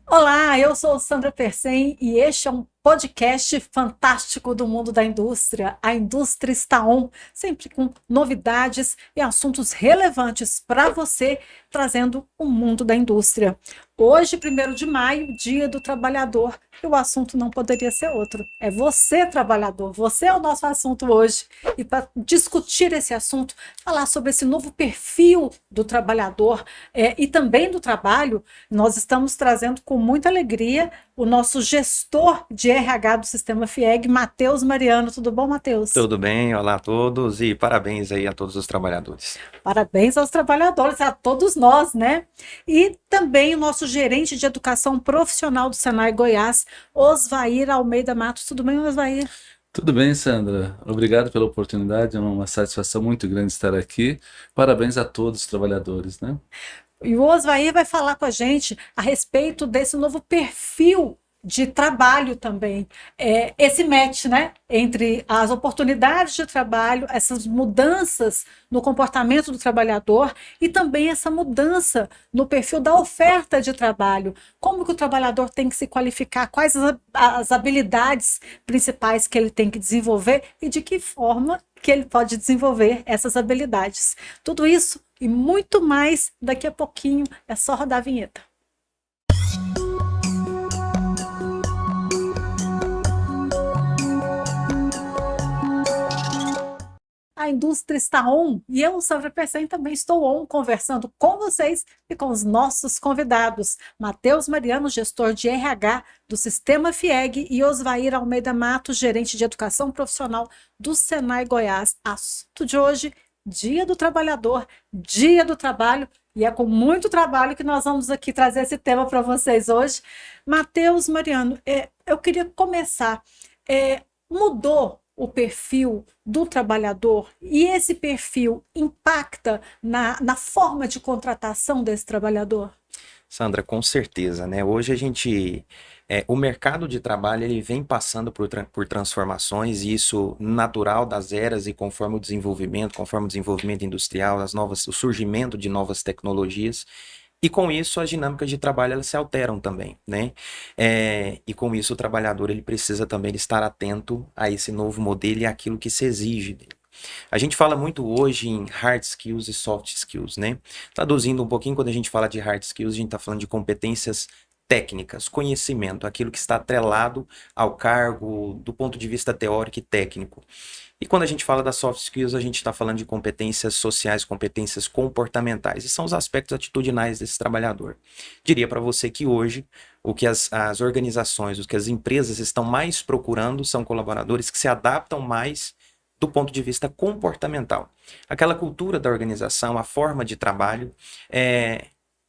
Olá, eu sou Sandra Persen e este é um podcast fantástico do mundo da indústria. A indústria está on, sempre com novidades e assuntos relevantes para você, trazendo o mundo da indústria. Hoje, 1º de maio, Dia do Trabalhador, e o assunto não poderia ser outro. É você, trabalhador, você é o nosso assunto hoje. E para discutir esse assunto, falar sobre esse novo perfil do trabalhador e também do trabalho, nós estamos trazendo com muita alegria o nosso gestor de RH do Sistema FIEG, Matheus Mariano. Tudo bom, Matheus? Tudo bem? Olá a todos e parabéns aí a todos os trabalhadores. Parabéns aos trabalhadores, a todos nós, né? E também o nosso gerente de educação profissional do Senai Goiás, Osvair Almeida Matos. Tudo bem, Osvair? Tudo bem, Sandra. Obrigado pela oportunidade. É uma satisfação muito grande estar aqui. Parabéns a todos os trabalhadores, né? E o Osvair vai falar com a gente a respeito desse novo perfil de trabalho também. Esse match, né, entre as oportunidades de trabalho, essas mudanças no comportamento do trabalhador e também essa mudança no perfil da oferta de trabalho. Como que o trabalhador tem que se qualificar, quais as habilidades principais que ele tem que desenvolver e de que forma que ele pode desenvolver essas habilidades. Tudo isso e muito mais daqui a pouquinho. É só rodar a vinheta. A indústria está on e eu, Sandra Persen, também estou on, conversando com vocês e com os nossos convidados. Matheus Mariano, gestor de RH do Sistema FIEG, e Osvair Almeida Matos, gerente de educação profissional do Senai Goiás. Assunto de hoje: Dia do Trabalhador, Dia do Trabalho, e é com muito trabalho que nós vamos aqui trazer esse tema para vocês hoje. Matheus Mariano, eu queria começar. Mudou o perfil do trabalhador e esse perfil impacta na forma de contratação desse trabalhador? Sandra, com certeza, né? Hoje o mercado de trabalho ele vem passando por transformações e isso natural das eras e conforme o desenvolvimento industrial, o surgimento de novas tecnologias. E com isso as dinâmicas de trabalho elas se alteram também, né? E com isso o trabalhador ele precisa também estar atento a esse novo modelo e aquilo que se exige dele. A gente fala muito hoje em hard skills e soft skills, né? Traduzindo um pouquinho, quando a gente fala de hard skills, a gente está falando de competências técnicas, conhecimento, aquilo que está atrelado ao cargo do ponto de vista teórico e técnico. E quando a gente fala das soft skills, a gente está falando de competências sociais, competências comportamentais, e são os aspectos atitudinais desse trabalhador. Diria para você que hoje, o que as organizações, o que as empresas estão mais procurando são colaboradores que se adaptam mais do ponto de vista comportamental. Aquela cultura da organização, a forma de trabalho,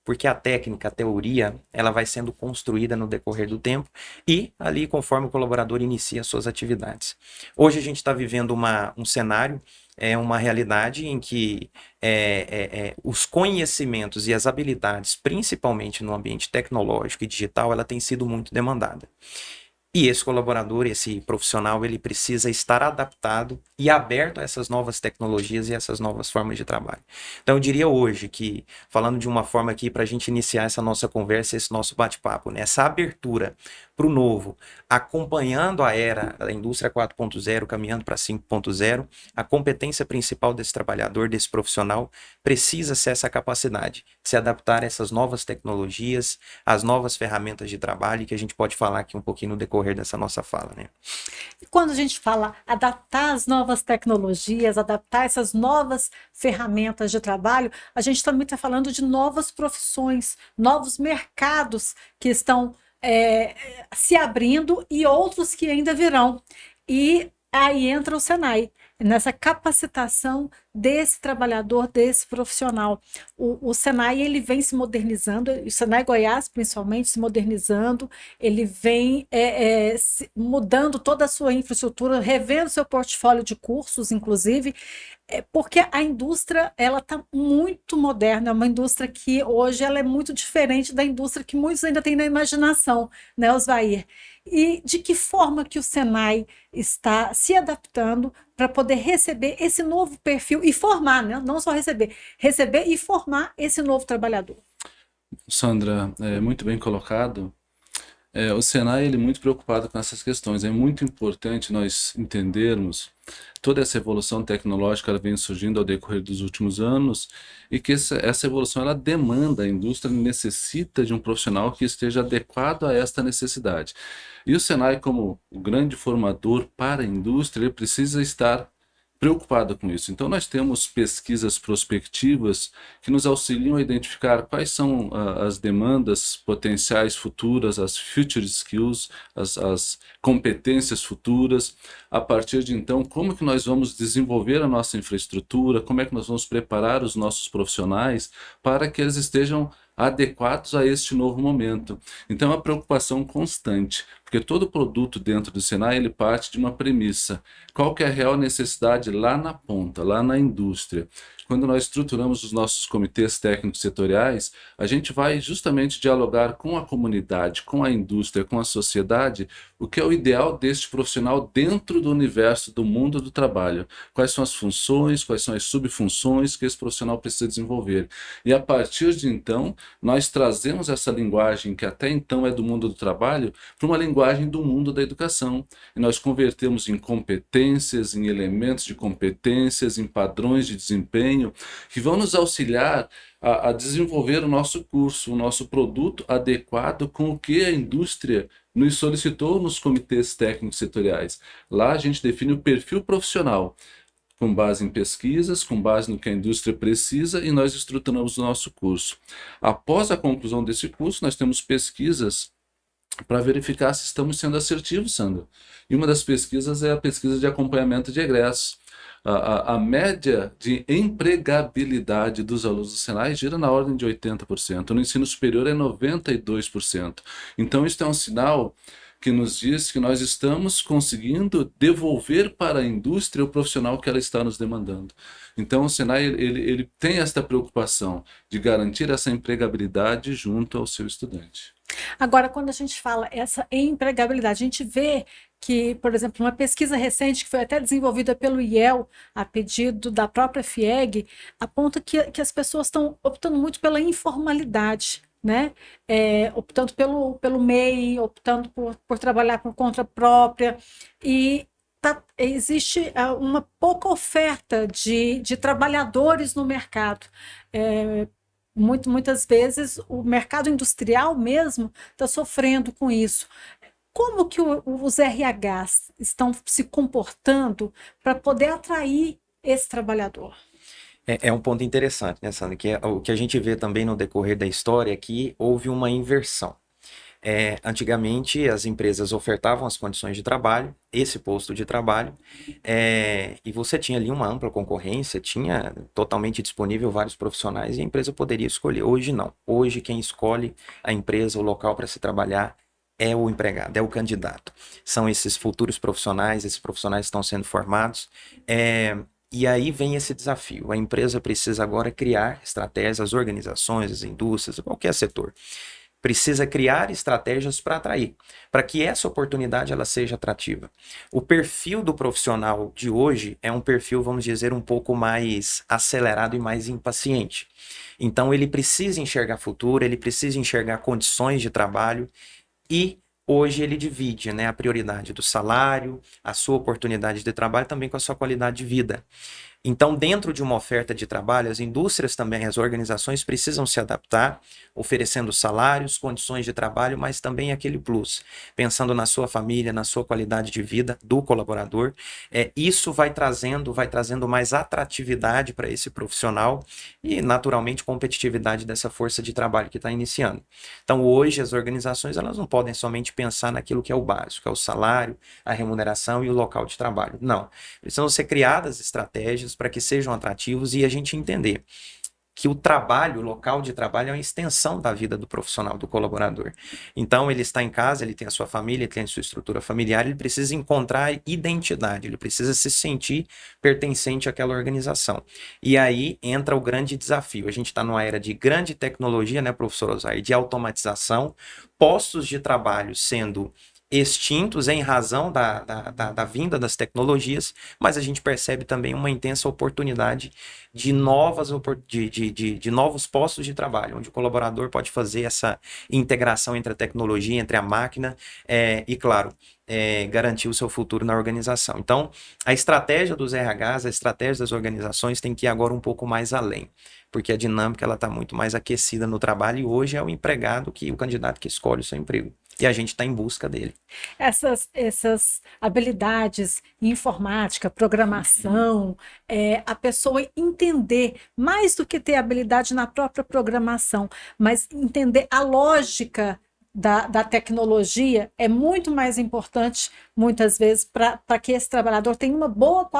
porque a técnica, a teoria, ela vai sendo construída no decorrer do tempo e ali conforme o colaborador inicia suas atividades. Hoje a gente está vivendo um cenário, uma realidade em que os conhecimentos e as habilidades, principalmente no ambiente tecnológico e digital, ela tem sido muito demandada. E esse colaborador, esse profissional, ele precisa estar adaptado e aberto a essas novas tecnologias e essas novas formas de trabalho. Então, eu diria hoje que, falando de uma forma aqui para a gente iniciar essa nossa conversa, esse nosso bate-papo, né? Essa abertura para o novo, acompanhando a era da indústria 4.0, caminhando para 5.0, a competência principal desse trabalhador, desse profissional, precisa ser essa capacidade de se adaptar a essas novas tecnologias, às novas ferramentas de trabalho, que a gente pode falar aqui um pouquinho no decorrer dessa nossa fala, né? E quando a gente fala adaptar as novas tecnologias, adaptar essas novas ferramentas de trabalho, a gente também está falando de novas profissões, novos mercados que estão se abrindo e outros que ainda virão. E aí entra o Senai, nessa capacitação desse trabalhador, desse profissional. O Senai ele vem se modernizando, o Senai Goiás principalmente se modernizando, ele vem mudando toda a sua infraestrutura, revendo seu portfólio de cursos, inclusive, porque a indústria ela está muito moderna, é uma indústria que hoje ela é muito diferente da indústria que muitos ainda têm na imaginação, né, Osvair? E de que forma que o Senai está se adaptando para poder receber esse novo perfil e formar, né? Não só receber e formar esse novo trabalhador. Sandra, muito bem colocado. O Senai ele é muito preocupado com essas questões. É muito importante nós entendermos toda essa evolução tecnológica ela vem surgindo ao decorrer dos últimos anos e que essa evolução ela demanda, a indústria necessita de um profissional que esteja adequado a esta necessidade. E o Senai, como o grande formador para a indústria, ele precisa estar preocupado com isso. Então, nós temos pesquisas prospectivas que nos auxiliam a identificar quais são as demandas potenciais futuras, as future skills, as competências futuras. A partir de então, como que nós vamos desenvolver a nossa infraestrutura, como é que nós vamos preparar os nossos profissionais para que eles estejam adequados a este novo momento. Então, é uma preocupação constante, porque todo produto dentro do Senai ele parte de uma premissa. Qual que é a real necessidade lá na ponta, lá na indústria? Quando nós estruturamos os nossos comitês técnicos setoriais, a gente vai justamente dialogar com a comunidade, com a indústria, com a sociedade, o que é o ideal deste profissional dentro do universo do mundo do trabalho. Quais são as funções, quais são as subfunções que esse profissional precisa desenvolver. E a partir de então, nós trazemos essa linguagem que até então é do mundo do trabalho para uma linguagem do mundo da educação. E nós convertemos em competências, em elementos de competências, em padrões de desempenho, que vão nos auxiliar a desenvolver o nosso curso, o nosso produto adequado com o que a indústria nos solicitou nos comitês técnicos setoriais. Lá a gente define o perfil profissional, com base em pesquisas, com base no que a indústria precisa, e nós estruturamos o nosso curso. Após a conclusão desse curso, nós temos pesquisas para verificar se estamos sendo assertivos, Sandra. E uma das pesquisas é a pesquisa de acompanhamento de egressos. A média de empregabilidade dos alunos do Senai gira na ordem de 80%, no ensino superior é 92%. Então, isso é um sinal que nos diz que nós estamos conseguindo devolver para a indústria o profissional que ela está nos demandando. Então, o Senai ele tem esta preocupação de garantir essa empregabilidade junto ao seu estudante. Agora, quando a gente fala essa empregabilidade, a gente vê que, por exemplo, uma pesquisa recente que foi até desenvolvida pelo IEL, a pedido da própria FIEG, aponta que as pessoas estão optando muito pela informalidade, né? Optando pelo MEI, optando por trabalhar por conta própria, e existe uma pouca oferta de trabalhadores no mercado. Muitas vezes o mercado industrial mesmo está sofrendo com isso. Como que os RHs estão se comportando para poder atrair esse trabalhador? É um ponto interessante, né, Sandra? Que o que a gente vê também no decorrer da história é que houve uma inversão. Antigamente, as empresas ofertavam as condições de trabalho, esse posto de trabalho, e você tinha ali uma ampla concorrência, tinha totalmente disponível vários profissionais e a empresa poderia escolher. Hoje não. Hoje quem escolhe a empresa, o local para se trabalhar é o empregado, é o candidato. São esses futuros profissionais, esses profissionais estão sendo formados. E aí vem esse desafio. A empresa precisa agora criar estratégias, as organizações, as indústrias, qualquer setor precisa criar estratégias para atrair, para que essa oportunidade ela seja atrativa. O perfil do profissional de hoje é um perfil, vamos dizer, um pouco mais acelerado e mais impaciente. Então ele precisa enxergar futuro, ele precisa enxergar condições de trabalho e hoje ele divide, né, a prioridade do salário, a sua oportunidade de trabalho também com a sua qualidade de vida. Então, dentro de uma oferta de trabalho, as indústrias também, as organizações precisam se adaptar, oferecendo salários, condições de trabalho, mas também aquele plus, pensando na sua família, na sua qualidade de vida do colaborador. Isso vai trazendo mais atratividade para esse profissional e, naturalmente, competitividade dessa força de trabalho que está iniciando. Então, hoje, as organizações elas não podem somente pensar naquilo que é o básico, é o salário, a remuneração e o local de trabalho. Não. Precisam ser criadas estratégias para que sejam atrativos e a gente entender que o trabalho, o local de trabalho é uma extensão da vida do profissional, do colaborador. Então, ele está em casa, ele tem a sua família, ele tem a sua estrutura familiar, ele precisa encontrar identidade, ele precisa se sentir pertencente àquela organização. E aí entra o grande desafio. A gente está numa era de grande tecnologia, né, professor Osair, de automatização, postos de trabalho sendo extintos em razão da vinda das tecnologias, mas a gente percebe também uma intensa oportunidade de de novos postos de trabalho, onde o colaborador pode fazer essa integração entre a tecnologia, entre a máquina, e, claro, garantir o seu futuro na organização. Então, a estratégia dos RHs, a estratégia das organizações tem que ir agora um pouco mais além, porque a dinâmica ela está muito mais aquecida no trabalho e hoje é o empregado o candidato que escolhe o seu emprego. E a gente está em busca dele. Essas habilidades em informática, programação, a pessoa entender, mais do que ter habilidade na própria programação, mas entender a lógica da tecnologia é muito mais importante, muitas vezes, para que esse trabalhador tenha uma boa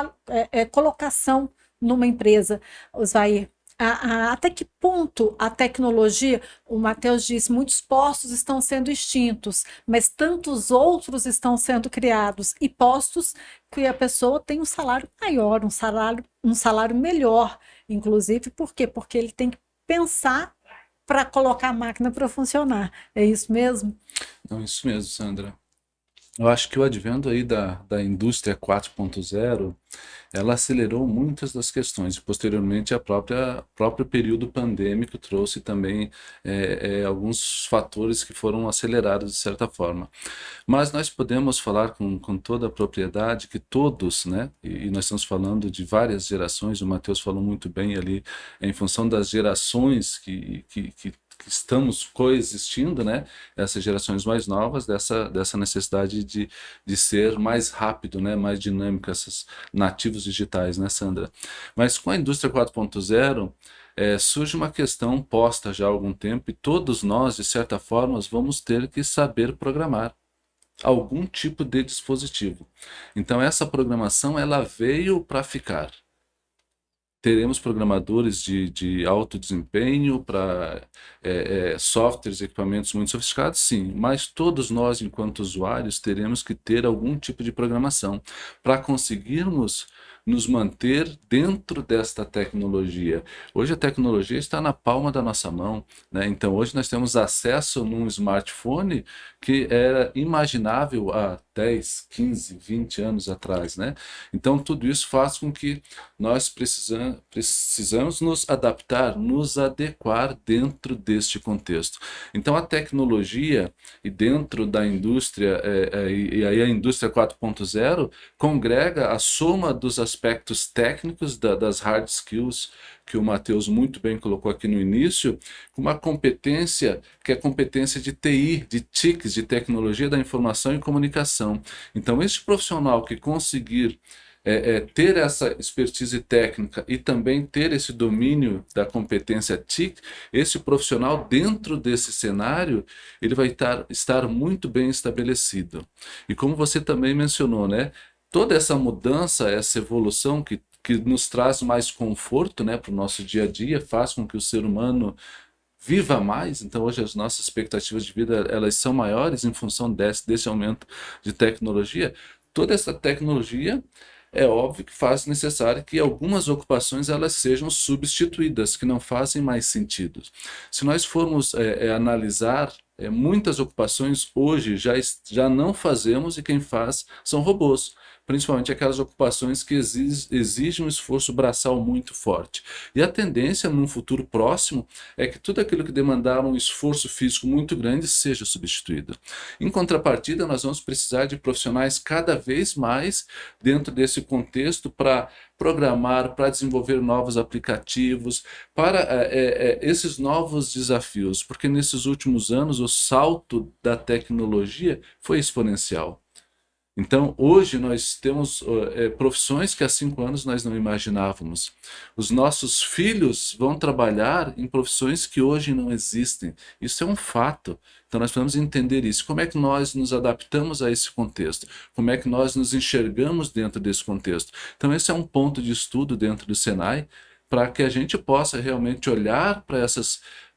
colocação numa empresa. Osvair, até que ponto a tecnologia, o Matheus disse, muitos postos estão sendo extintos, mas tantos outros estão sendo criados, e postos que a pessoa tem um salário maior, um salário melhor, inclusive, por quê? Porque ele tem que pensar para colocar a máquina para funcionar. É isso mesmo? Não, isso mesmo, Sandra. Eu acho que o advento aí da indústria 4.0, ela acelerou muitas das questões, e posteriormente a próprio período pandêmico trouxe também alguns fatores que foram acelerados de certa forma. Mas nós podemos falar com toda a propriedade que todos, né, e nós estamos falando de várias gerações, o Matheus falou muito bem ali, em função das gerações que estamos coexistindo, né? Essas gerações mais novas, dessa necessidade de ser mais rápido, né? Mais dinâmico, esses nativos digitais, né, Sandra? Mas com a indústria 4.0, surge uma questão posta já há algum tempo, e todos nós, de certa forma, vamos ter que saber programar algum tipo de dispositivo. Então, essa programação, ela veio para ficar. Teremos programadores de alto desempenho para softwares, equipamentos muito sofisticados, sim, mas todos nós, enquanto usuários, teremos que ter algum tipo de programação para conseguirmos nos manter dentro desta tecnologia. Hoje a tecnologia está na palma da nossa mão, né? Então hoje nós temos acesso num smartphone que era imaginável há 10, 15, 20 anos atrás, né? Então tudo isso faz com que nós precisamos nos adaptar, nos adequar dentro deste contexto. Então a tecnologia, e dentro da indústria, e aí a indústria 4.0 congrega a soma dos aspectos técnicos das hard skills, que o Matheus muito bem colocou aqui no início, com uma competência que é a competência de TI, de TICs, de tecnologia da informação e comunicação. Então, este profissional que conseguir ter essa expertise técnica e também ter esse domínio da competência TIC, esse profissional dentro desse cenário, ele vai estar muito bem estabelecido. E como você também mencionou, né? Toda essa mudança, essa evolução que nos traz mais conforto, né, para o nosso dia a dia, faz com que o ser humano viva mais. Então hoje as nossas expectativas de vida elas são maiores em função desse aumento de tecnologia. Toda essa tecnologia é óbvio que faz necessário que algumas ocupações elas sejam substituídas, que não fazem mais sentido. Se nós formos analisar, muitas ocupações hoje já não fazemos, e quem faz são robôs. Principalmente aquelas ocupações que exigem um esforço braçal muito forte. E a tendência, num futuro próximo, é que tudo aquilo que demandar um esforço físico muito grande seja substituído. Em contrapartida, nós vamos precisar de profissionais cada vez mais dentro desse contexto para programar, para desenvolver novos aplicativos, para esses novos desafios, porque nesses últimos anos o salto da tecnologia foi exponencial. Então, hoje nós temos profissões que há 5 anos nós não imaginávamos. Os nossos filhos vão trabalhar em profissões que hoje não existem. Isso é um fato. Então, nós precisamos entender isso. Como é que nós nos adaptamos a esse contexto? Como é que nós nos enxergamos dentro desse contexto? Então, esse é um ponto de estudo dentro do Senai, para que a gente possa realmente olhar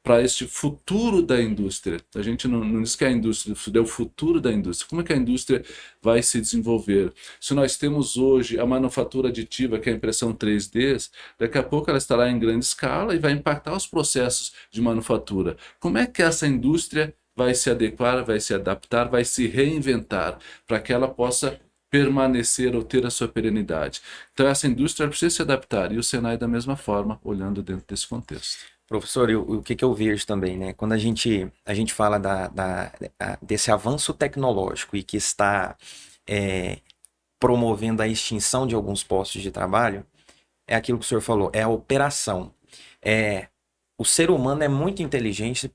para este futuro da indústria. A gente não diz que a indústria é o futuro da indústria. Como é que a indústria vai se desenvolver? Se nós temos hoje a manufatura aditiva, que é a impressão 3D, daqui a pouco ela estará em grande escala e vai impactar os processos de manufatura. Como é que essa indústria vai se adequar, vai se adaptar, vai se reinventar, para que ela possa permanecer ou ter a sua perenidade. Então essa indústria precisa se adaptar, e o Senai da mesma forma, olhando dentro desse contexto. Professor, o que que eu vejo também, né? Quando a gente fala desse avanço tecnológico e que está é, promovendo a extinção de alguns postos de trabalho, é aquilo que o senhor falou, é a operação. É, o ser humano é muito inteligente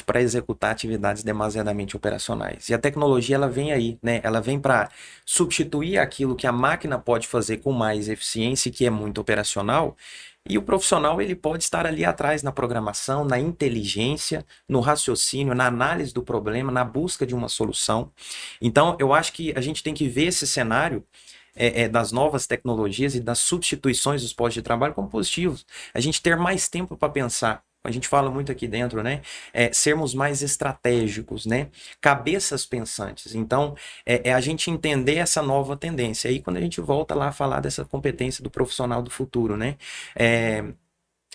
para executar atividades demasiadamente operacionais. E a tecnologia ela vem aí, né? Ela vem para substituir aquilo que a máquina pode fazer com mais eficiência, e que é muito operacional. E o profissional ele pode estar ali atrás na programação, na inteligência, no raciocínio, na análise do problema, na busca de uma solução. Então, eu acho que a gente tem que ver esse cenário das novas tecnologias e das substituições dos postos de trabalho como positivos. A gente ter mais tempo para pensar. A gente fala muito aqui dentro, né? Sermos mais estratégicos, né? Cabeças pensantes. Então, a gente entender essa nova tendência. Aí, quando a gente volta lá a falar dessa competência do profissional do futuro, né?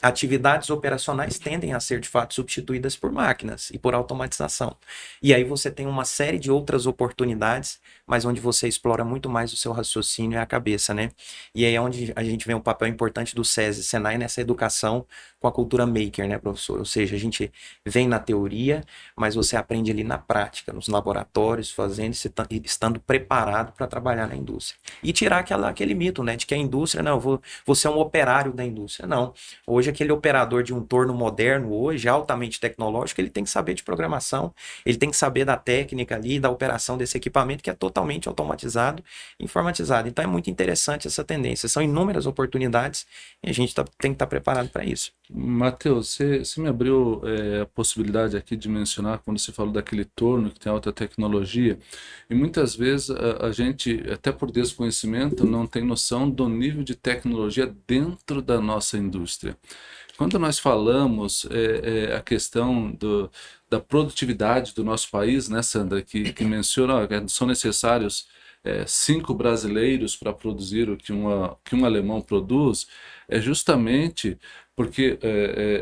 Atividades operacionais tendem a ser, de fato, substituídas por máquinas e por automatização. E aí você tem uma série de outras oportunidades, mas onde você explora muito mais o seu raciocínio e a cabeça, né? E aí é onde a gente vê um papel importante do SESI e Senai nessa educação com a cultura maker, né, professor? Ou seja, a gente vem na teoria, mas você aprende ali na prática, nos laboratórios, fazendo, estando preparado para trabalhar na indústria. E tirar aquele mito, né, de que a indústria, não, eu vou ser um operário da indústria. Não. Hoje, aquele operador de um torno moderno, hoje, altamente tecnológico, ele tem que saber de programação, ele tem que saber da técnica ali, da operação desse equipamento, que é totalmente automatizado e informatizado. Então, é muito interessante essa tendência. São inúmeras oportunidades e a gente tem que estar preparado para isso. Matheus, você me abriu a possibilidade aqui de mencionar quando você falou daquele torno que tem alta tecnologia, e muitas vezes a gente, até por desconhecimento, não tem noção do nível de tecnologia dentro da nossa indústria. Quando nós falamos a questão da produtividade do nosso país, né, Sandra, que menciona que são necessários 5 brasileiros para produzir o que um alemão produz, é justamente porque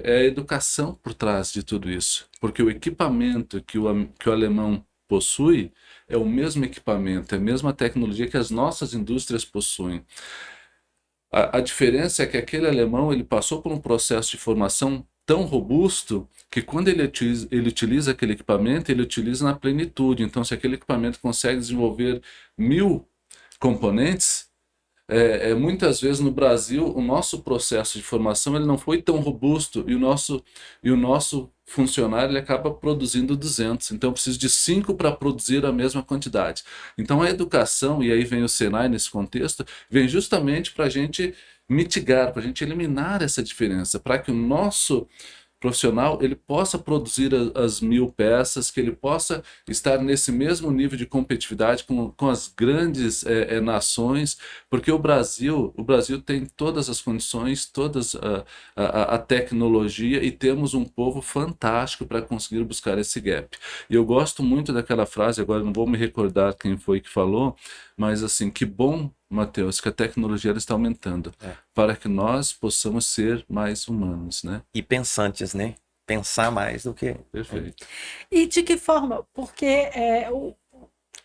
é a educação por trás de tudo isso. Porque o equipamento que o alemão possui é o mesmo equipamento, é a mesma tecnologia que as nossas indústrias possuem. A diferença é que aquele alemão ele passou por um processo de formação tão robusto que quando ele utiliza aquele equipamento, ele utiliza na plenitude. Então, se aquele equipamento consegue desenvolver 1000 componentes, muitas vezes no Brasil o nosso processo de formação ele não foi tão robusto e o nosso funcionário ele acaba produzindo 200. Então eu preciso de 5 para produzir a mesma quantidade. Então a educação, e aí vem o Senai nesse contexto, vem justamente para a gente mitigar, para a gente eliminar essa diferença, para que o nosso profissional ele possa produzir as 1000 peças, que ele possa estar nesse mesmo nível de competitividade com as grandes nações, porque o Brasil tem todas as condições, todas a tecnologia, e temos um povo fantástico para conseguir buscar esse gap. E eu gosto muito daquela frase, agora não vou me recordar quem foi que falou, mas assim, que bom, Matheus, que a tecnologia ela está aumentando para que nós possamos ser mais humanos, né? E pensantes, né? Pensar mais do que... Perfeito. E de que forma? Porque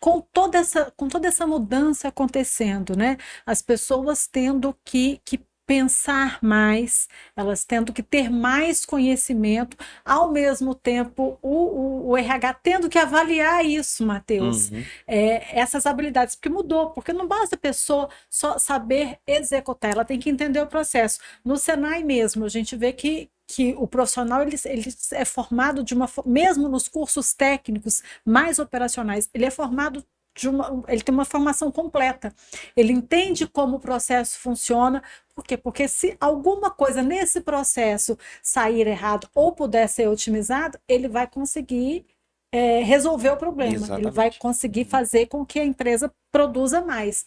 com toda essa mudança acontecendo, né? As pessoas tendo que pensar mais, elas tendo que ter mais conhecimento, ao mesmo tempo o RH tendo que avaliar isso, Matheus, essas habilidades, porque mudou, porque não basta a pessoa só saber executar, ela tem que entender o processo. No Senai mesmo, a gente vê que o profissional ele é formado mesmo nos cursos técnicos mais operacionais, ele é formado ele tem uma formação completa. Ele entende como o processo funciona. Por quê? Porque se alguma coisa nesse processo sair errado ou puder ser otimizado, ele vai conseguir resolver o problema. Exatamente. Ele vai conseguir fazer com que a empresa produza mais.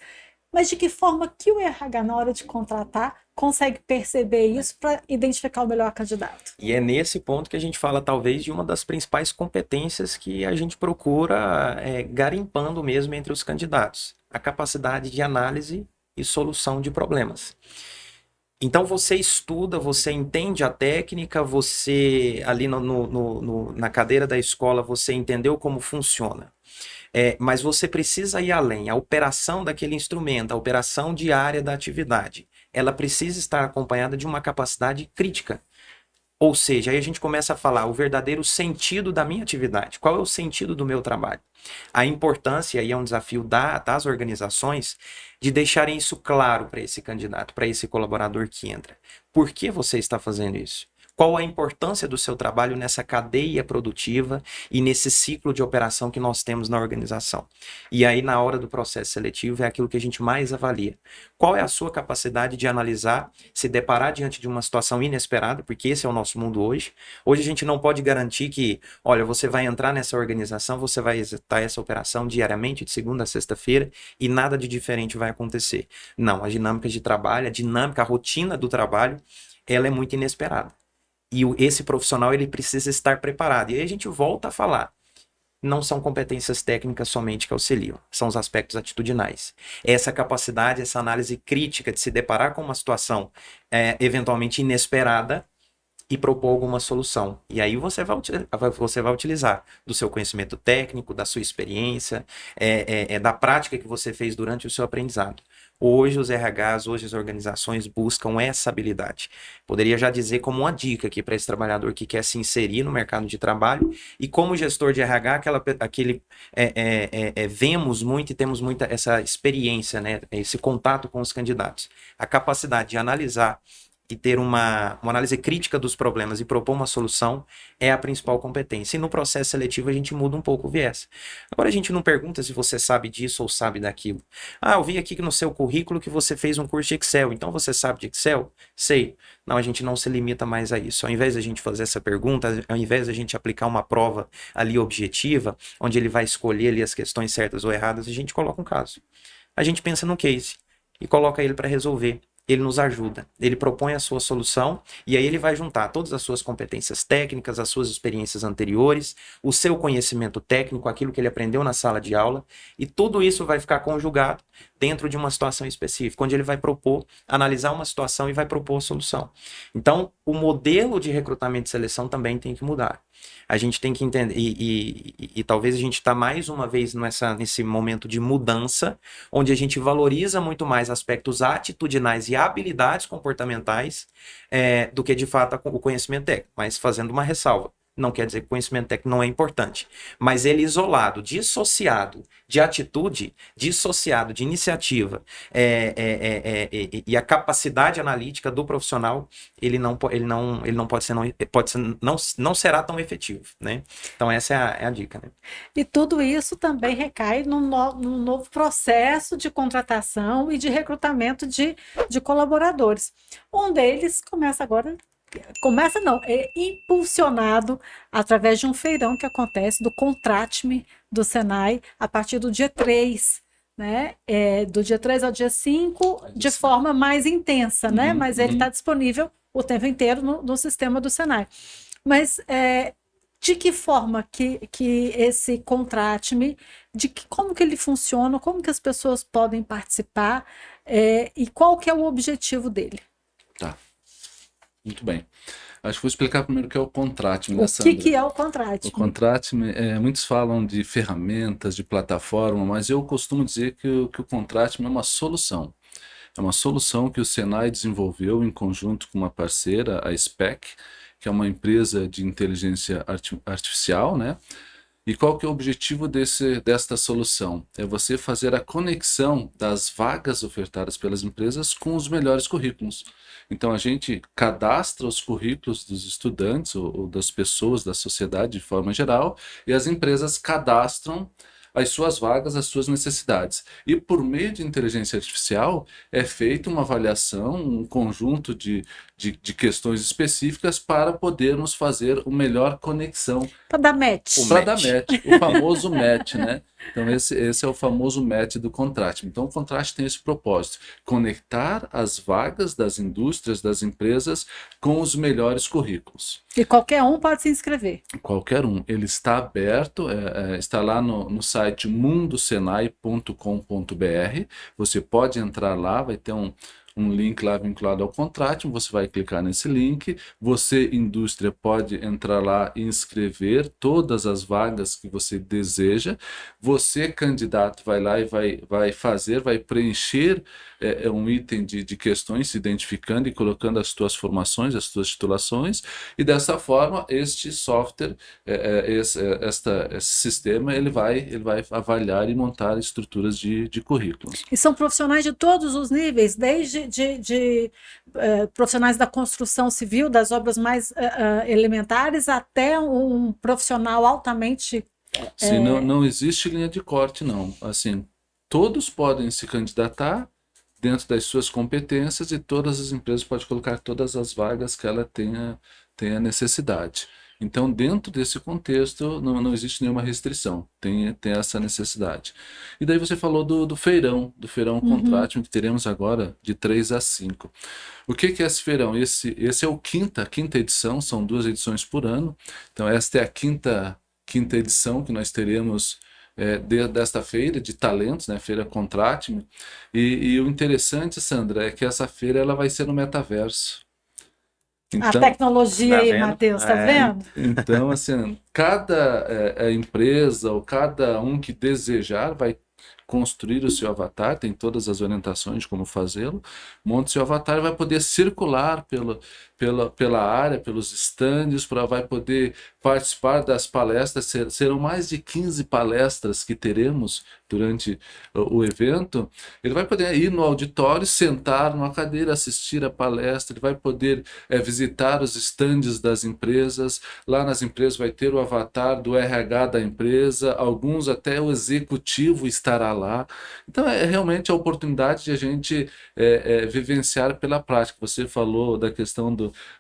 Mas de que forma que o RH, na hora de contratar, consegue perceber isso para identificar o melhor candidato? E é nesse ponto que a gente fala, talvez, de uma das principais competências que a gente procura garimpando mesmo entre os candidatos. A capacidade de análise e solução de problemas. Então você estuda, você entende a técnica, você ali na cadeira da escola você entendeu como funciona. Mas você precisa ir além. A operação daquele instrumento, a operação diária da atividade, ela precisa estar acompanhada de uma capacidade crítica. Ou seja, aí a gente começa a falar o verdadeiro sentido da minha atividade. Qual é o sentido do meu trabalho? A importância, e é um desafio das organizações, de deixarem isso claro para esse candidato, para esse colaborador que entra. Por que você está fazendo isso? Qual a importância do seu trabalho nessa cadeia produtiva e nesse ciclo de operação que nós temos na organização? E aí, na hora do processo seletivo, é aquilo que a gente mais avalia. Qual é a sua capacidade de analisar, se deparar diante de uma situação inesperada, porque esse é o nosso mundo hoje. Hoje a gente não pode garantir que, olha, você vai entrar nessa organização, você vai executar essa operação diariamente, de segunda a sexta-feira, e nada de diferente vai acontecer. Não, a dinâmica de trabalho, a rotina do trabalho, ela é muito inesperada. E esse profissional ele precisa estar preparado. E aí a gente volta a falar. Não são competências técnicas somente que auxiliam, são os aspectos atitudinais. Essa capacidade, essa análise crítica de se deparar com uma situação eventualmente inesperada e propor alguma solução. E aí você vai utilizar do seu conhecimento técnico, da sua experiência, da prática que você fez durante o seu aprendizado. Hoje os RHs, hoje as organizações buscam essa habilidade. Poderia já dizer como uma dica aqui para esse trabalhador que quer se inserir no mercado de trabalho e como gestor de RH, vemos muito e temos muita essa experiência, né? Esse contato com os candidatos. A capacidade de analisar e ter uma análise crítica dos problemas e propor uma solução é a principal competência. E no processo seletivo a gente muda um pouco o viés. Agora a gente não pergunta se você sabe disso ou sabe daquilo. Ah, eu vi aqui que no seu currículo que você fez um curso de Excel, então você sabe de Excel? Sei. Não, a gente não se limita mais a isso. Ao invés de a gente fazer essa pergunta, ao invés de a gente aplicar uma prova ali objetiva, onde ele vai escolher ali as questões certas ou erradas, a gente coloca um caso. A gente pensa num case e coloca ele para resolver. Ele nos ajuda, ele propõe a sua solução e aí ele vai juntar todas as suas competências técnicas, as suas experiências anteriores, o seu conhecimento técnico, aquilo que ele aprendeu na sala de aula e tudo isso vai ficar conjugado dentro de uma situação específica, onde ele vai propor, analisar uma situação e vai propor a solução. Então, o modelo de recrutamento e seleção também tem que mudar. A gente tem que entender, e talvez a gente está mais uma vez nesse momento de mudança, onde a gente valoriza muito mais aspectos atitudinais e habilidades comportamentais do que de fato o conhecimento técnico, mas fazendo uma ressalva. Não quer dizer que o conhecimento técnico não é importante, mas ele isolado, dissociado de atitude, dissociado de iniciativa e a capacidade analítica do profissional, ele não será tão efetivo, né? Então essa é a dica, né? E tudo isso também recai num novo processo de contratação e de recrutamento de colaboradores. Um deles é impulsionado através de um feirão que acontece do Contrate-me do Senai a partir do dia 3, né? Do dia 3 ao dia 5, de forma mais intensa, né? Mas ele está disponível o tempo inteiro no sistema do Senai. Mas de que forma que esse Contrate-me, como que ele funciona, como que as pessoas podem participar e qual que é o objetivo dele? Tá. Muito bem. Acho que vou explicar primeiro o que é o Contrate-me, O que é o Contrate-me? O Contrate-me, muitos falam de ferramentas, de plataforma, mas eu costumo dizer que o Contrate-me é uma solução. É uma solução que o Senai desenvolveu em conjunto com uma parceira, a SPEC, que é uma empresa de inteligência artificial, né? E qual que é o objetivo desta solução? É você fazer a conexão das vagas ofertadas pelas empresas com os melhores currículos. Então a gente cadastra os currículos dos estudantes ou das pessoas da sociedade de forma geral e as empresas cadastram as suas vagas, as suas necessidades. E por meio de inteligência artificial é feita uma avaliação, um conjunto de questões específicas para podermos fazer o melhor conexão. Para dar match. Para dar match, o famoso match, né? Então esse é o famoso match do Contrate. Então o Contrate tem esse propósito, conectar as vagas das indústrias, das empresas com os melhores currículos. E qualquer um pode se inscrever. Qualquer um. Ele está aberto, está lá no site mundosenai.com.br. Você pode entrar lá, vai ter um link lá vinculado ao Contratimo, você vai clicar nesse link, você, indústria, pode entrar lá e inscrever todas as vagas que você deseja, você, candidato, vai lá e vai preencher um item de questões, se identificando e colocando as suas formações, as suas titulações, e dessa forma, este software, esse sistema, ele vai avaliar e montar estruturas de currículos. E são profissionais de todos os níveis, desde profissionais da construção civil, das obras mais elementares, até um profissional altamente. Sim, não existe linha de corte, não. Assim, todos podem se candidatar dentro das suas competências e todas as empresas podem colocar todas as vagas que ela tenha necessidade. Então, dentro desse contexto, não existe nenhuma restrição, tem essa necessidade. E daí você falou do feirão Contratimo, que teremos agora de 3 a 5. O que é esse feirão? Esse é a quinta edição, são 2 edições por ano. Então, esta é a quinta edição que nós teremos desta feira de talentos, né, Feira Contratimo. E o interessante, Sandra, é que essa feira ela vai ser no metaverso. A tecnologia tá aí, vendo? Matheus, tá vendo? Então, assim, cada empresa ou cada um que desejar vai construir o seu avatar, tem todas as orientações de como fazê-lo, monta o seu avatar e vai poder circular pela área, pelos estandes, vai poder participar das palestras, serão mais de 15 palestras que teremos durante o evento. Ele vai poder ir no auditório, sentar numa cadeira, assistir a palestra, ele vai poder visitar os estandes das empresas, lá nas empresas vai ter o avatar do RH da empresa, alguns até o executivo estará lá. Então é realmente a oportunidade de a gente vivenciar pela prática. Você falou da questão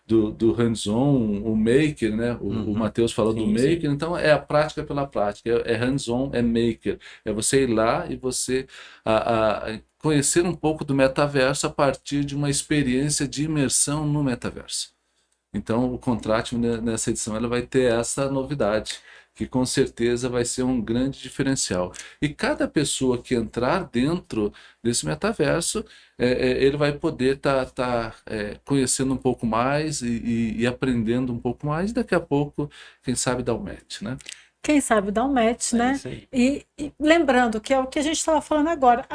do hands-on, o maker, né? O Matheus falou do maker, então é a prática pela prática, é hands-on, é maker, é você ir lá e você conhecer um pouco do metaverso a partir de uma experiência de imersão no metaverso. Então o Contratimo nessa edição ela vai ter essa novidade, que com certeza vai ser um grande diferencial. E cada pessoa que entrar dentro desse metaverso, ele vai poder estar conhecendo um pouco mais e aprendendo um pouco mais, e daqui a pouco, quem sabe, dar um match, né? Quem sabe dar um match, né? Isso aí. E lembrando que é o que a gente estava falando agora.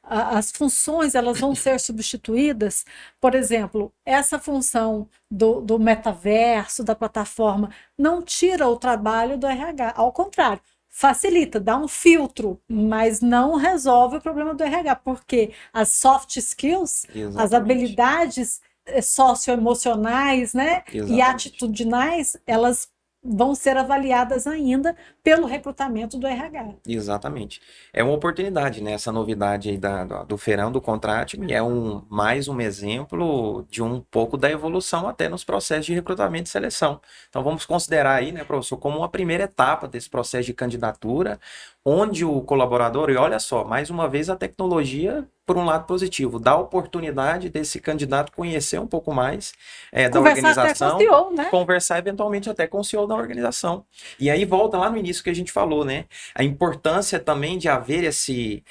As funções elas vão ser substituídas. Por exemplo, essa função do metaverso, da plataforma, não tira o trabalho do RH. Ao contrário, facilita, dá um filtro, mas não resolve o problema do RH, porque as soft skills, as Exatamente. habilidades socioemocionais, né, e Exatamente. atitudinais, elas vão ser avaliadas ainda pelo recrutamento do RH. Exatamente. É uma oportunidade, né? Essa novidade aí do Feirão do Contratimo é mais um exemplo de um pouco da evolução até nos processos de recrutamento e seleção. Então vamos considerar aí, né, professor, como uma primeira etapa desse processo de candidatura, onde o colaborador, e olha só, mais uma vez a tecnologia, por um lado positivo, dá a oportunidade desse candidato conhecer um pouco mais da Conversar até organização, com o CEO, né? conversar eventualmente até com o CEO da organização. E aí volta lá no início que a gente falou, né? A importância também de haver esse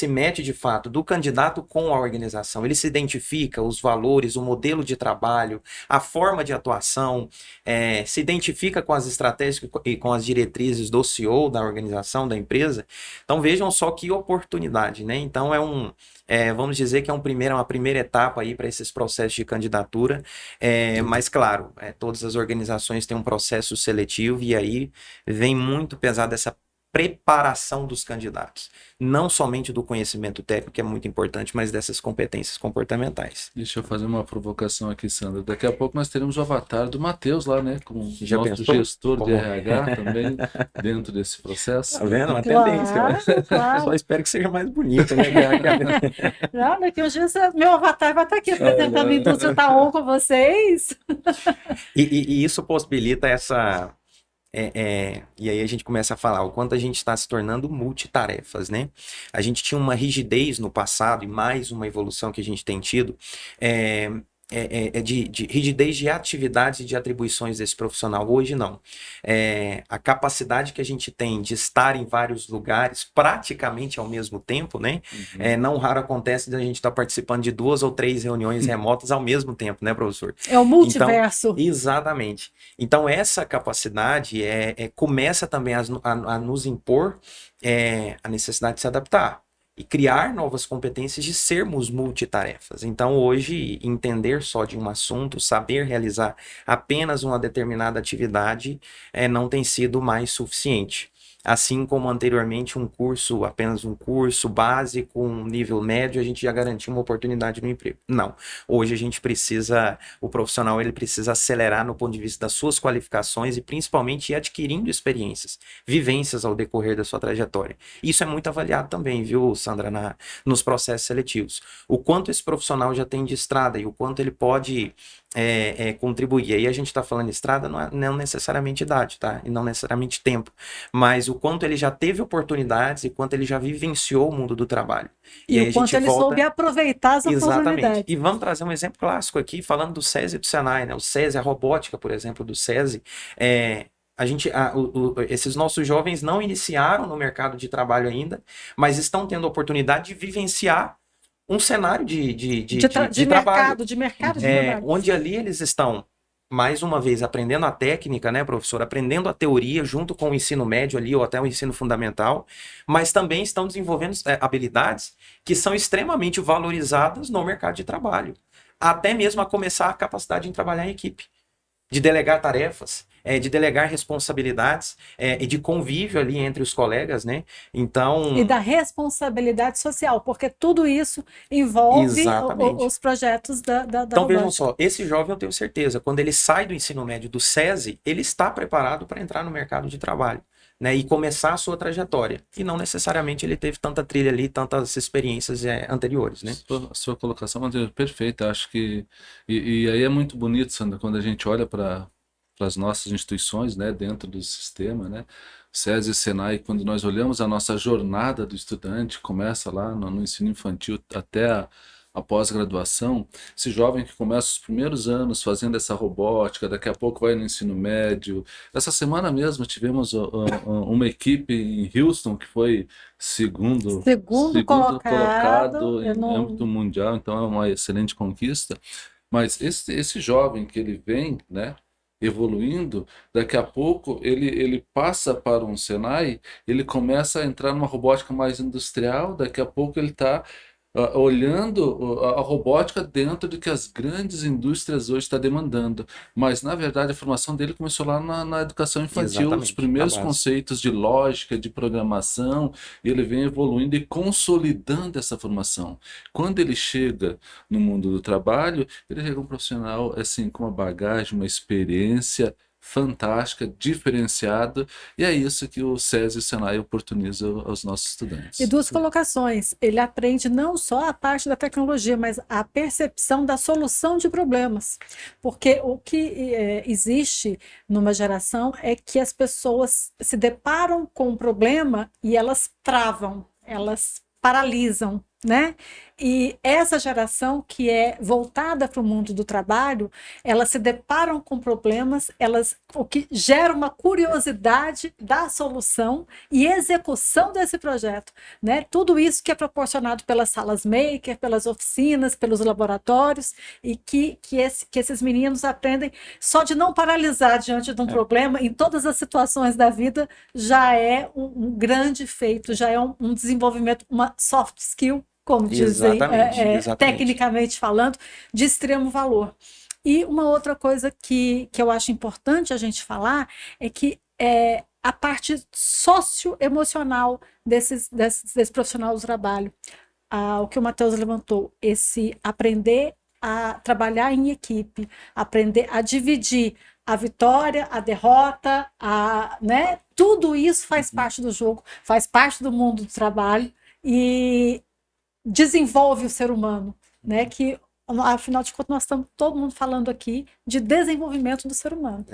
match de fato do candidato com a organização. Ele se identifica, os valores, o modelo de trabalho, a forma de atuação, se identifica com as estratégias e com as diretrizes do CEO da organização, da empresa. Então vejam só que oportunidade, né? Então vamos dizer que é uma primeira etapa aí para esses processos de candidatura, mas claro, todas as organizações têm um processo seletivo e aí vem muito pesado essa preparação dos candidatos, não somente do conhecimento técnico, que é muito importante, mas dessas competências comportamentais. Deixa eu fazer uma provocação aqui, Sandra. Daqui a pouco nós teremos o avatar do Matheus lá, né? Como Já nosso pensou? gestor de Como? RH também, dentro desse processo. Tá vendo? Uma Claro, tendência. claro. Só espero que seja mais bonito, né? Não, daqui uns dias meu avatar vai estar aqui apresentando a indústria Taon com vocês. E isso possibilita essa... e aí a gente começa a falar o quanto a gente está se tornando multitarefas, né? A gente tinha uma rigidez no passado e mais uma evolução que a gente tem tido de rigidez de atividades e de atribuições desse profissional. Hoje não. A capacidade que a gente tem de estar em vários lugares praticamente ao mesmo tempo, né? Não raro acontece de a gente estar participando de 2 ou 3 reuniões remotas ao mesmo tempo, né, professor? É o multiverso. Então, exatamente. Então, essa capacidade começa também a nos impor a necessidade de se adaptar e criar novas competências de sermos multitarefas. Então, hoje, entender só de um assunto, saber realizar apenas uma determinada atividade, não tem sido mais suficiente. Assim como anteriormente apenas um curso básico, um nível médio, a gente já garantia uma oportunidade no emprego. Não. Hoje a gente precisa, o profissional ele precisa acelerar no ponto de vista das suas qualificações e principalmente ir adquirindo experiências, vivências ao decorrer da sua trajetória. Isso é muito avaliado também, viu, Sandra, nos processos seletivos. O quanto esse profissional já tem de estrada e o quanto ele pode contribuir. E aí a gente está falando de estrada, não necessariamente idade, tá? E não necessariamente tempo, mas o quanto ele já teve oportunidades e quanto ele já vivenciou o mundo do trabalho. E aí o quanto ele soube aproveitar as oportunidades. E vamos trazer um exemplo clássico aqui, falando do SESI e do Senai, né? O SESI, a robótica, por exemplo, do SESI, esses nossos jovens não iniciaram no mercado de trabalho ainda, mas estão tendo a oportunidade de vivenciar um cenário de trabalho. De mercado de trabalho. Onde ali eles estão, mais uma vez, aprendendo a técnica, né, professor? Aprendendo a teoria junto com o ensino médio ali, ou até o ensino fundamental, mas também estão desenvolvendo habilidades que são extremamente valorizadas no mercado de trabalho. Até mesmo a começar a capacidade de trabalhar em equipe, de delegar tarefas, de delegar responsabilidades e de convívio ali entre os colegas, né? Então... E da responsabilidade social, porque tudo isso envolve os projetos da Então, vejam só, esse jovem eu tenho certeza, quando ele sai do ensino médio do SESI, ele está preparado para entrar no mercado de trabalho, né? E começar a sua trajetória. E não necessariamente ele teve tanta trilha ali, tantas experiências anteriores, né? A sua colocação é perfeita, acho que... E aí é muito bonito, Sandra, quando a gente olha para as nossas instituições, né, dentro do sistema, né, SESI e Senai, quando nós olhamos a nossa jornada do estudante, começa lá no ensino infantil até a pós-graduação, esse jovem que começa os primeiros anos fazendo essa robótica, daqui a pouco vai no ensino médio. Essa semana mesmo tivemos uma equipe em Houston que foi segundo colocado em âmbito mundial, então é uma excelente conquista. Mas esse jovem que ele vem, né, evoluindo, daqui a pouco ele passa para um Senai, ele começa a entrar numa robótica mais industrial, daqui a pouco ele está olhando a robótica dentro do que as grandes indústrias hoje estão demandando. Mas, na verdade, a formação dele começou lá na educação infantil, Exatamente, os primeiros conceitos de lógica, de programação, e ele vem evoluindo e consolidando essa formação. Quando ele chega no mundo do trabalho, ele chega um profissional assim, com uma bagagem, uma experiência fantástica, diferenciada, e é isso que o SESI e o Senai oportuniza aos nossos estudantes. E duas colocações, ele aprende não só a parte da tecnologia, mas a percepção da solução de problemas, porque o que existe numa geração é que as pessoas se deparam com um problema e elas travam, elas paralisam, né? E essa geração que é voltada para o mundo do trabalho, elas se deparam com problemas, o que gera uma curiosidade da solução e execução desse projeto, né? Tudo isso que é proporcionado pelas salas maker, pelas oficinas, pelos laboratórios, e que esses meninos aprendem só de não paralisar diante de um problema, em todas as situações da vida, já é um grande feito, já é um desenvolvimento, uma soft skill, como dizem, tecnicamente falando, de extremo valor. E uma outra coisa que eu acho importante a gente falar é que a parte socioemocional desse profissional do trabalho, o que o Matheus levantou, esse aprender a trabalhar em equipe, aprender a dividir a vitória, a derrota, né? Tudo isso faz parte do jogo, faz parte do mundo do trabalho e desenvolve o ser humano, né? Que, afinal de contas, nós estamos todo mundo falando aqui de desenvolvimento do ser humano.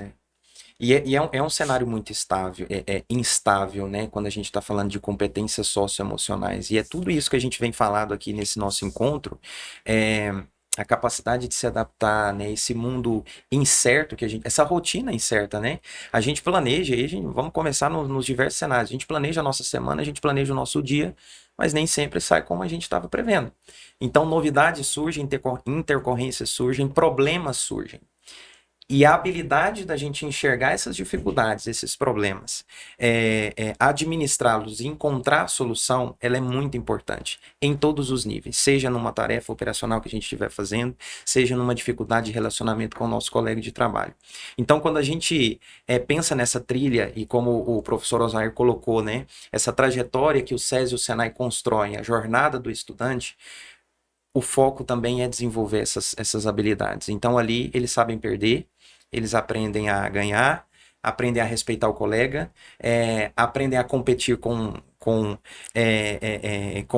E é um cenário muito instável, né? Quando a gente está falando de competências socioemocionais. E é tudo isso que a gente vem falando aqui nesse nosso encontro, a capacidade de se adaptar, né? Esse mundo incerto que a gente, essa rotina incerta, né? A gente planeja, aí vamos começar nos diversos cenários. A gente planeja a nossa semana, a gente planeja o nosso dia, mas nem sempre sai como a gente estava prevendo. Então, novidades surgem, intercorrências surgem, problemas surgem. E a habilidade da gente enxergar essas dificuldades, esses problemas, administrá-los e encontrar a solução, ela é muito importante em todos os níveis, seja numa tarefa operacional que a gente estiver fazendo, seja numa dificuldade de relacionamento com o nosso colega de trabalho. Então, quando a gente pensa nessa trilha, e como o professor Osair colocou, né, essa trajetória que o SESI e o Senai constroem, a jornada do estudante, o foco também é desenvolver essas habilidades. Então, ali, eles sabem perder, eles aprendem a ganhar, aprendem a respeitar o colega, aprendem a competir com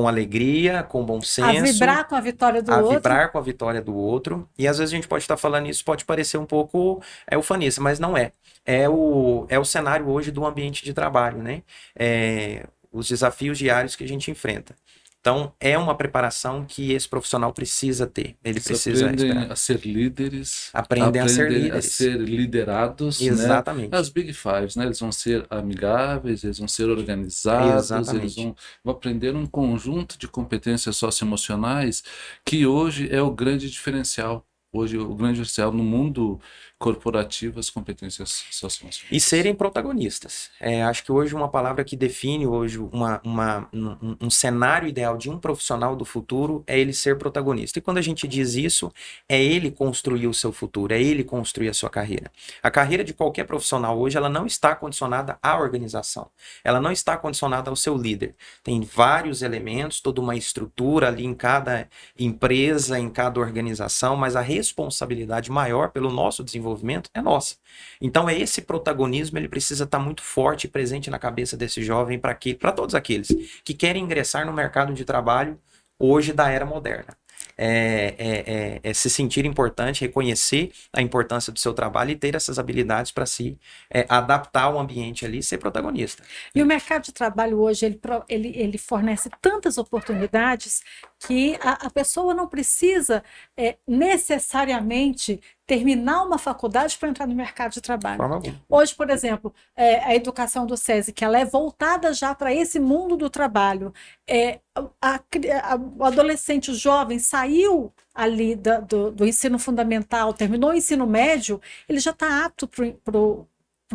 alegria, com bom A senso, vibrar com a vitória do outro. vibrar com a vitória do outro. E às vezes a gente pode estar falando isso, pode parecer um pouco ufanista, mas não é. É o cenário hoje do ambiente de trabalho, né? Os desafios diários que a gente enfrenta. Então, é uma preparação que esse profissional precisa ter. Ele Eles precisa aprendem esperar. a ser líderes, Aprendem a ser aprendem a líderes. ser liderados, né? Exatamente. As Big Fives, né? Eles vão ser amigáveis, eles vão ser organizados, eles Exatamente. vão aprender um conjunto de competências socioemocionais que hoje é o grande diferencial. Hoje, o grande diferencial no mundo corporativo, as competências socioemocionais. E serem protagonistas. Acho que hoje uma palavra que define hoje um cenário ideal de um profissional do futuro é ele ser protagonista. E quando a gente diz isso, é ele construir o seu futuro, é ele construir a sua carreira. A carreira de qualquer profissional hoje, ela não está condicionada à organização. Ela não está condicionada ao seu líder. Tem vários elementos, toda uma estrutura ali em cada empresa, em cada organização, mas a responsabilidade maior pelo nosso desenvolvimento é nossa. Então esse protagonismo, ele precisa estar muito forte e presente na cabeça desse jovem para todos aqueles que querem ingressar no mercado de trabalho hoje da era moderna. Se sentir importante, reconhecer a importância do seu trabalho e ter essas habilidades para se adaptar ao ambiente ali e ser protagonista. E o mercado de trabalho hoje, ele fornece tantas oportunidades que a pessoa não precisa necessariamente terminar uma faculdade para entrar no mercado de De trabalho. forma alguma. Hoje, por exemplo, a educação do SESI, que ela é voltada já para esse mundo do trabalho. O adolescente, o jovem, saiu ali do ensino fundamental, terminou o ensino médio, ele já está apto para o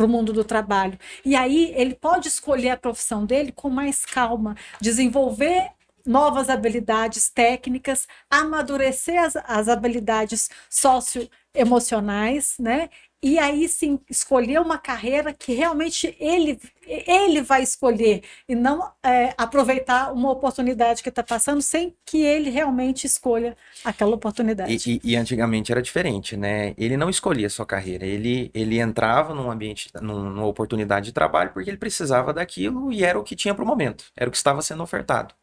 mundo do trabalho. E aí ele pode escolher a profissão dele com mais calma, desenvolver novas habilidades técnicas, amadurecer as habilidades socioemocionais, né? E aí sim escolher uma carreira que realmente ele vai escolher e não aproveitar uma oportunidade que está passando sem que ele realmente escolha aquela oportunidade. E antigamente era diferente, né? Ele não escolhia a sua carreira, ele entrava num ambiente, numa oportunidade de trabalho porque ele precisava daquilo e era o que tinha para o momento, era o que estava sendo ofertado.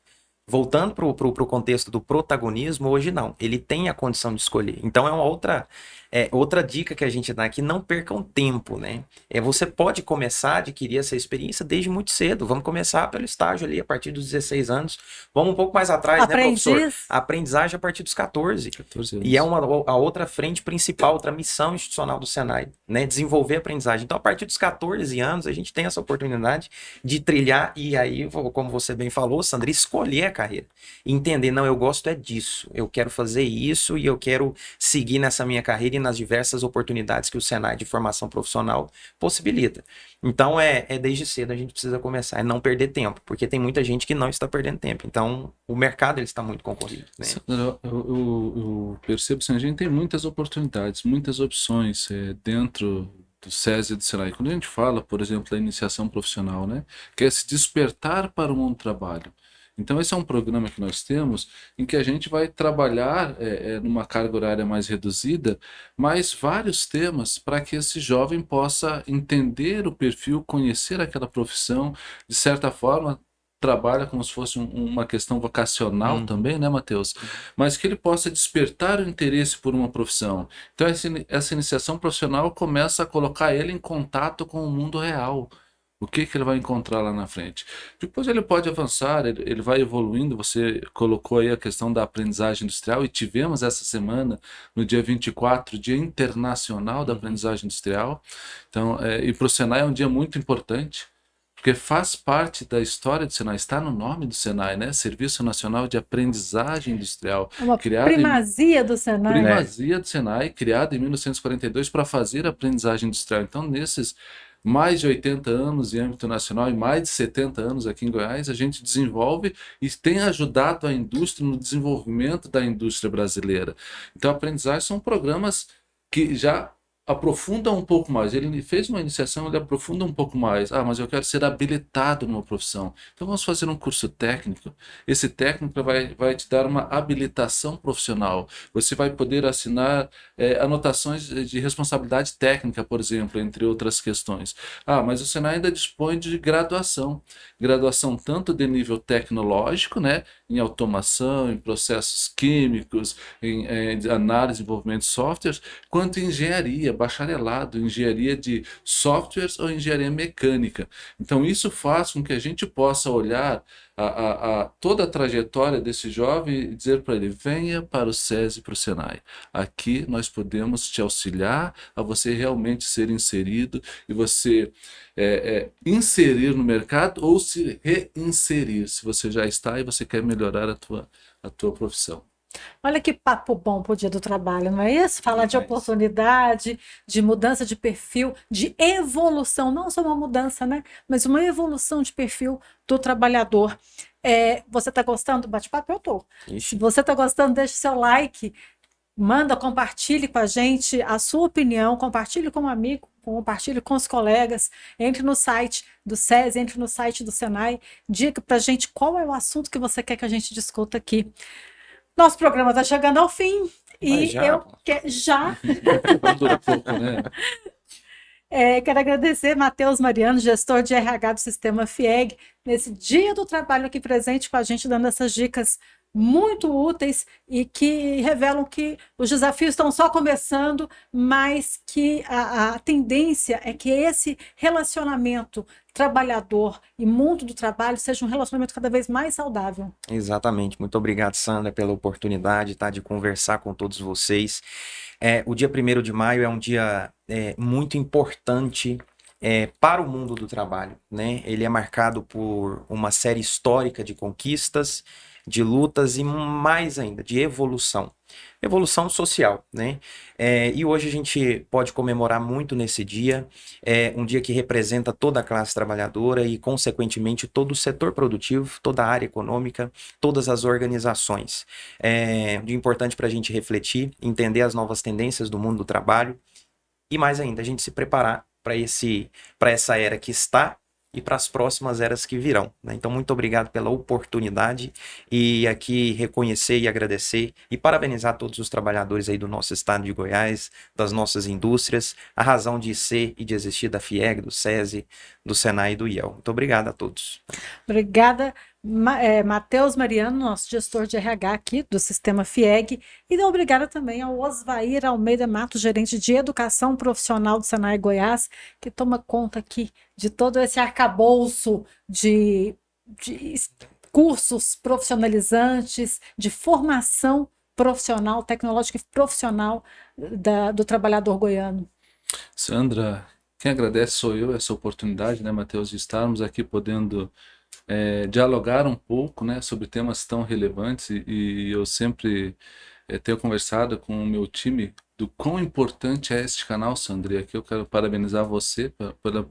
Voltando para o contexto do protagonismo, hoje não. Ele tem a condição de escolher. Então é uma outra dica que a gente dá aqui, não percam tempo, né? Você pode começar a adquirir essa experiência desde muito cedo. Vamos começar pelo estágio ali, a partir dos 16 anos. Vamos um pouco mais atrás, né, professor? A aprendizagem a partir dos 14. 14 anos. E é a outra frente principal, outra missão institucional do Senai, né? Desenvolver a aprendizagem. Então, a partir dos 14 anos, a gente tem essa oportunidade de trilhar e aí, como você bem falou, Sandra, escolher a carreira. Entender, não, eu gosto disso, eu quero fazer isso e eu quero seguir nessa minha carreira e nas diversas oportunidades que o Senai de formação profissional possibilita. Então, desde cedo a gente precisa começar, não perder tempo, porque tem muita gente que não está perdendo tempo. Então, o mercado ele está muito concorrido, né? Sandra, eu percebo que a gente tem muitas oportunidades, muitas opções dentro do SESI e do Senai. Quando a gente fala, por exemplo, da iniciação profissional, né, que é se despertar para o mundo do trabalho. Então, esse é um programa que nós temos em que a gente vai trabalhar numa carga horária mais reduzida, mas vários temas para que esse jovem possa entender o perfil, conhecer aquela profissão, de certa forma, trabalha como se fosse uma questão vocacional também, né, Matheus? Mas que ele possa despertar o interesse por uma profissão. Então, essa iniciação profissional começa a colocar ele em contato com o mundo real. O que que ele vai encontrar lá na frente? Depois ele pode avançar, ele vai evoluindo. Você colocou aí a questão da aprendizagem industrial e tivemos essa semana, no dia 24, Dia Internacional da Aprendizagem Industrial. Então, e para o Senai é um dia muito importante, porque faz parte da história do Senai, está no nome do Senai, né? Serviço Nacional de Aprendizagem Industrial, É uma criado em primazia do Senai. primazia do Senai, criado em 1942 para fazer aprendizagem industrial. Então, nesses mais de 80 anos em âmbito nacional e mais de 70 anos aqui em Goiás, a gente desenvolve e tem ajudado a indústria no desenvolvimento da indústria brasileira. Então, a aprendizagem são programas que já aprofundam um pouco mais. Ele fez uma iniciação, ele aprofunda um pouco mais. Ah, mas eu quero ser habilitado numa profissão. Então, vamos fazer um curso técnico. Esse técnico vai te dar uma habilitação profissional. Você vai poder assinar anotações de responsabilidade técnica, por exemplo, entre outras questões. Ah, mas o Senai ainda dispõe de graduação. Graduação tanto de nível tecnológico, né, em automação, em processos químicos, em análise e desenvolvimento de softwares, quanto em engenharia, bacharelado, engenharia de softwares ou engenharia mecânica. Então, isso faz com que a gente possa olhar toda a trajetória desse jovem e dizer para ele: venha para o SESI, para o Senai. Aqui nós podemos te auxiliar a você realmente ser inserido e você inserir no mercado ou se reinserir, se você já está e você quer melhorar a tua profissão. Olha que papo bom pro Dia do Trabalho, não é isso? Falar de Demais. oportunidade, de mudança de perfil, de evolução, não só uma mudança, né? Mas uma evolução de perfil do trabalhador. Você está gostando do bate-papo? Eu estou. Se Ixi, você está gostando, deixe seu like, manda, compartilhe com a gente a sua opinião, compartilhe com um amigo, compartilhe com os colegas, entre no site do SESI, entre no site do Senai, diga pra gente qual é o assunto que você quer que a gente discuta aqui. Nosso programa está chegando ao fim mas e já, eu já Dura pouco, né? quero agradecer Matheus Mariano, gestor de RH do Sistema FIEG, nesse Dia do Trabalho aqui presente com a gente, dando essas dicas muito úteis e que revelam que os desafios estão só começando, mas que a tendência é que esse relacionamento trabalhador e mundo do trabalho seja um relacionamento cada vez mais saudável. exatamente. Muito obrigado, Sandra, pela oportunidade, tá, de conversar com todos vocês. O dia 1º de maio é um dia muito importante para o mundo do trabalho, né? Ele é marcado por uma série histórica de conquistas, de lutas e mais ainda, de evolução. Evolução social, né? E hoje a gente pode comemorar muito nesse dia, um dia que representa toda a classe trabalhadora e, consequentemente, todo o setor produtivo, toda a área econômica, todas as organizações. Um dia importante para a gente refletir, entender as novas tendências do mundo do trabalho e, mais ainda, a gente se preparar para essa era que está e para as próximas eras que virão, né? Então, muito obrigado pela oportunidade e aqui reconhecer e agradecer e parabenizar todos os trabalhadores aí do nosso estado de Goiás, das nossas indústrias, a razão de ser e de existir da FIEG, do SESI, do Senai e do IEL. Muito obrigado a todos. Obrigada, Matheus Mariano, nosso gestor de RH aqui do Sistema FIEG, e obrigada também ao Osvair Almeida Matos, gerente de Educação Profissional do Senai Goiás, que toma conta aqui de todo esse arcabouço de cursos profissionalizantes, de formação profissional, tecnológica e profissional do trabalhador goiano. Sandra, quem agradece sou eu, essa oportunidade, né, Matheus, de estarmos aqui podendo dialogar um pouco, né, sobre temas tão relevantes e eu sempre tenho conversado com o meu time do quão importante é este canal, Sandra. E aqui eu quero parabenizar você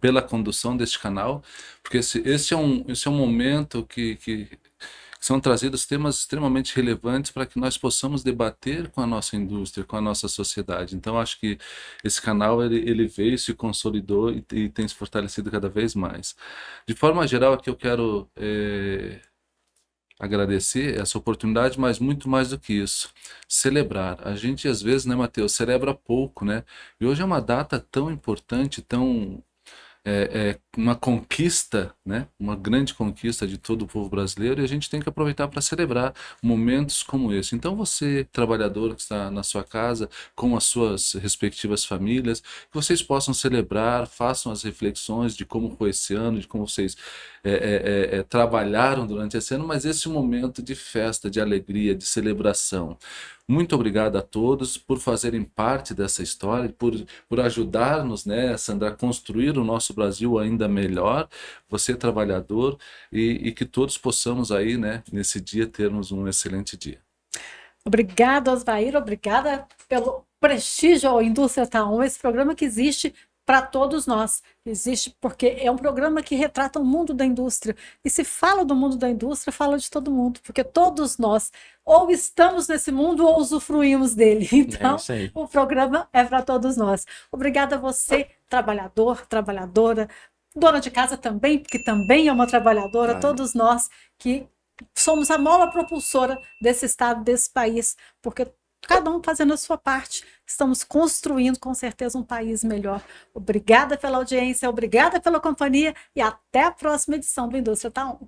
pela condução deste canal, porque esse é um momento que são trazidos temas extremamente relevantes para que nós possamos debater com a nossa indústria, com a nossa sociedade. Então, acho que esse canal ele veio, se consolidou e tem se fortalecido cada vez mais. De forma geral, aqui eu quero agradecer essa oportunidade, mas muito mais do que isso, celebrar. A gente, às vezes, né, Matheus, celebra pouco, né? E hoje é uma data tão importante, tão uma conquista, né? Uma grande conquista de todo o povo brasileiro, e a gente tem que aproveitar para celebrar momentos como esse. Então você, trabalhador que está na sua casa, com as suas respectivas famílias, que vocês possam celebrar, façam as reflexões de como foi esse ano, de como vocês trabalharam durante esse ano, mas esse momento de festa, de alegria, de celebração. Muito obrigado a todos por fazerem parte dessa história, por ajudar-nos, né, Sandra, a construir o nosso Brasil ainda melhor, você trabalhador, e que todos possamos aí, né, nesse dia, termos um excelente dia. Obrigada, Osvair, obrigada pelo prestígio ao Indústria Tá On, esse programa que existe para todos nós. Existe porque é um programa que retrata o mundo da indústria. E se fala do mundo da indústria, fala de todo mundo, porque todos nós ou estamos nesse mundo ou usufruímos dele. Então, isso aí. o programa é para todos nós. Obrigada a você, trabalhador, trabalhadora, dona de casa também, porque também é uma trabalhadora, todos nós que somos a mola propulsora desse estado, desse país, porque cada um fazendo a sua parte, estamos construindo com certeza um país melhor. Obrigada pela audiência, obrigada pela companhia e até a próxima edição do Indústria Tá On.